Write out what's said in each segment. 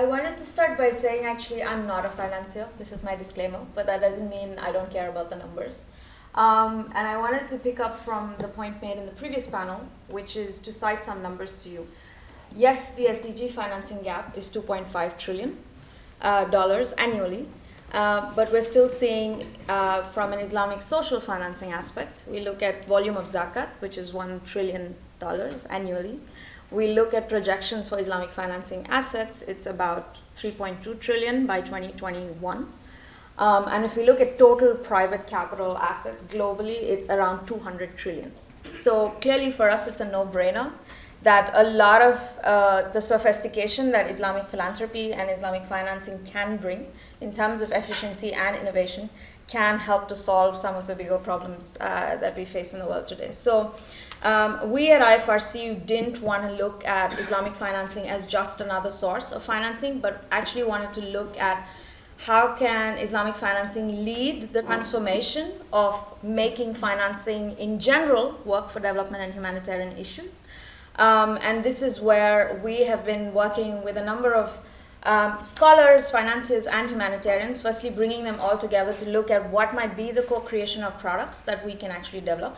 wanted to start by saying actually I'm not a financier. This is my disclaimer, but that doesn't mean I don't care about the numbers. And I wanted to pick up from the point made in the previous panel, which is to cite some numbers to you. Yes, the SDG financing gap is $2.5 trillion annually, but we're still seeing from an Islamic social financing aspect, we look at volume of zakat, which is $1 trillion annually. We look at projections for Islamic financing assets, it's about 3.2 trillion by 2021. And if we look at total private capital assets globally, it's around 200 trillion. So clearly for us, it's a no-brainer that a lot of the sophistication that Islamic philanthropy and Islamic financing can bring in terms of efficiency and innovation can help to solve some of the bigger problems that we face in the world today. So we at IFRC didn't want to look at Islamic financing as just another source of financing, but actually wanted to look at how can Islamic financing lead the transformation of making financing in general work for development and humanitarian issues. And this is where we have been working with a number of scholars, financiers, and humanitarians, firstly bringing them all together to look at what might be the co-creation of products that we can actually develop,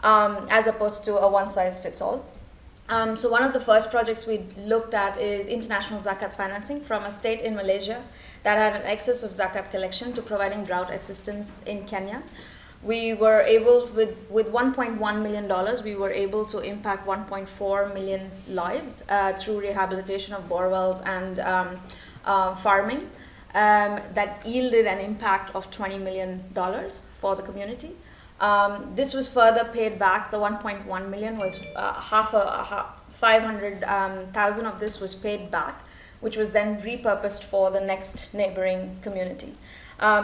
as opposed to a one-size-fits-all. So one of the first projects we looked at is international zakat financing from a state in Malaysia that had an excess of zakat collection to providing drought assistance in Kenya. We were able, with $1.1 million, we were able to impact 1.4 million lives through rehabilitation of borewells and farming that yielded an impact of $20 million for the community. This was further paid back. The 1.1 million was 500,000 of this was paid back, which was then repurposed for the next neighboring community.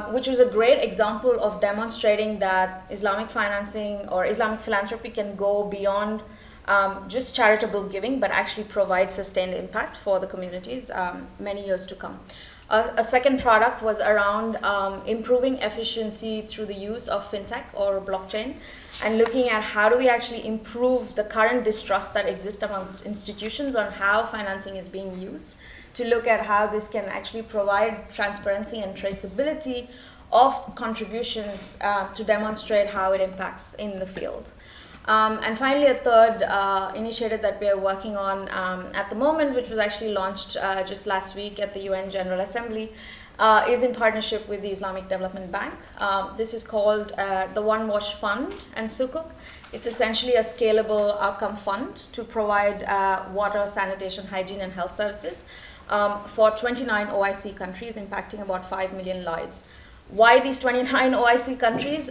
Which was a great example of demonstrating that Islamic financing or Islamic philanthropy can go beyond just charitable giving, but actually provide sustained impact for the communities many years to come. A second product was around improving efficiency through the use of fintech or blockchain, and looking at how do we actually improve the current distrust that exists amongst institutions on how financing is being used, to look at how this can actually provide transparency and traceability of contributions to demonstrate how it impacts in the field. And finally, a third initiative that we are working on at the moment, which was actually launched just last week at the UN General Assembly, is in partnership with the Islamic Development Bank. This is called the One Wash Fund and Sukuk. It's essentially a scalable outcome fund to provide water, sanitation, hygiene, and health services for 29 OIC countries, impacting about 5 million lives. Why these 29 OIC countries?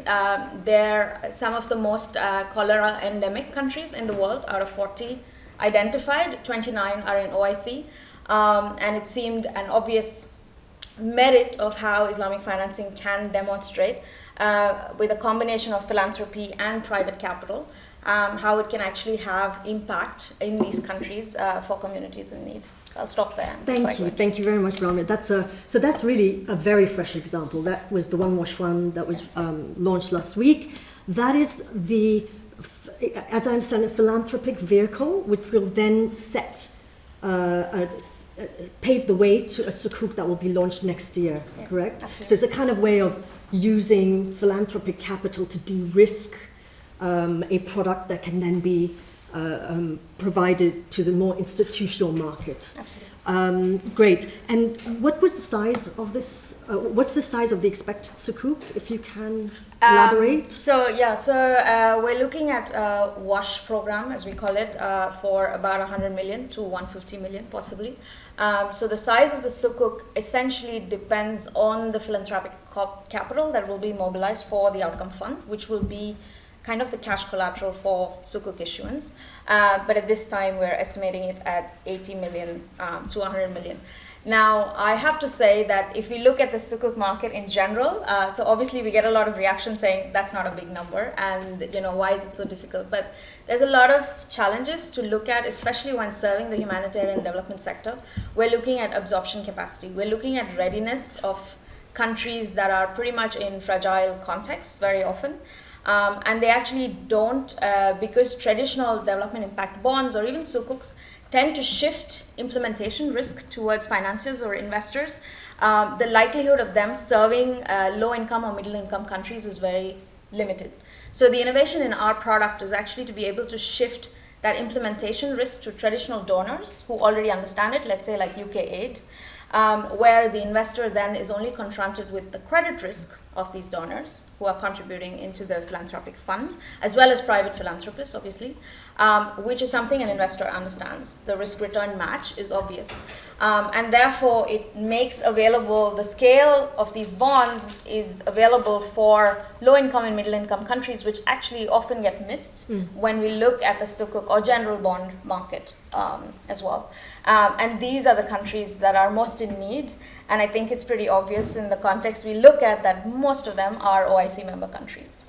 They're some of the most cholera endemic countries in the world. Out of 40 identified, 29 are in OIC. And it seemed an obvious merit of how Islamic financing can demonstrate with a combination of philanthropy and private capital, how it can actually have impact in these countries for communities in need. So I'll stop there. Thank you very much, Ramya. So that's really a very fresh example. That was the One Wash Fund that was launched last week. That is the, as I understand it, philanthropic vehicle, which will then pave the way to a sukuk that will be launched next year, yes, correct? Absolutely. So it's a kind of way of using philanthropic capital to de-risk a product that can then be provided to the more institutional market. Absolutely. Great. And what was the size of this? What's the size of the expected sukuk, if you can elaborate? So we're looking at a WASH program, as we call it, for about 100 million to 150 million, possibly. So the size of the sukuk essentially depends on the philanthropic capital that will be mobilized for the outcome fund, which will be kind of the cash collateral for sukuk issuance. But at this time, we're estimating it at 80 million to 100 million. Now, I have to say that if we look at the sukuk market in general, so obviously we get a lot of reaction saying that's not a big number and why is it so difficult? But there's a lot of challenges to look at, especially when serving the humanitarian development sector. We're looking at absorption capacity. We're looking at readiness of countries that are pretty much in fragile contexts very often. And they actually don't, because traditional development impact bonds or even sukuks tend to shift implementation risk towards financiers or investors. The likelihood of them serving low income or middle income countries is very limited. So the innovation in our product is actually to be able to shift that implementation risk to traditional donors who already understand it, let's say like UK Aid, where the investor then is only confronted with the credit risk of these donors who are contributing into the philanthropic fund, as well as private philanthropists, obviously, which is something an investor understands. The risk-return match is obvious. And therefore, it makes available, the scale of these bonds is available for low-income and middle-income countries, which actually often get missed when we look at the sukuk or general bond market as well. And these are the countries that are most in need. And I think it's pretty obvious in the context we look at that most of them are OIC member countries.